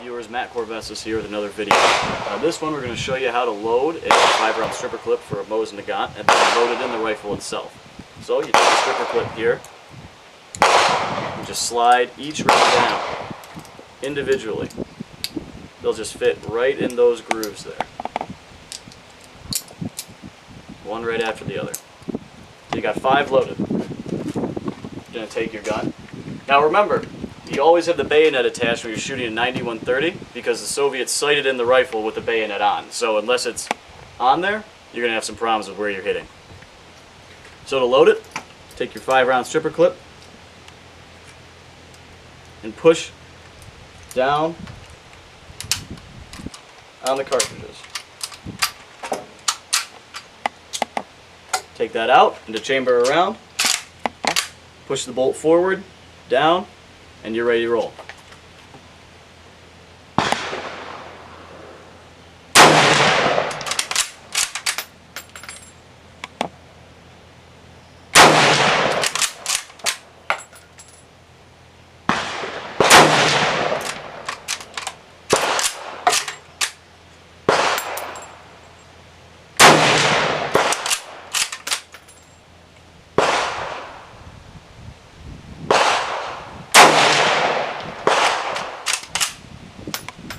viewers, Matt Corvesses is here with another video. This one we're going to show you how to load a 5-round stripper clip for a Mosin-Nagant and then load it in the rifle itself. So you take the stripper clip here and just slide each round down individually. They'll just fit right in those grooves there. One right after the other. So you got 5 loaded. You're going to take your gun. Now remember, you always have the bayonet attached when you're shooting a 90-130 because the Soviets sighted in the rifle with the bayonet on. So unless it's on there, you're going to have some problems with where you're hitting. So to load it, take your 5-round stripper clip and push down on the cartridges. Take that out into chamber around, push the bolt forward, down, and you're ready to roll.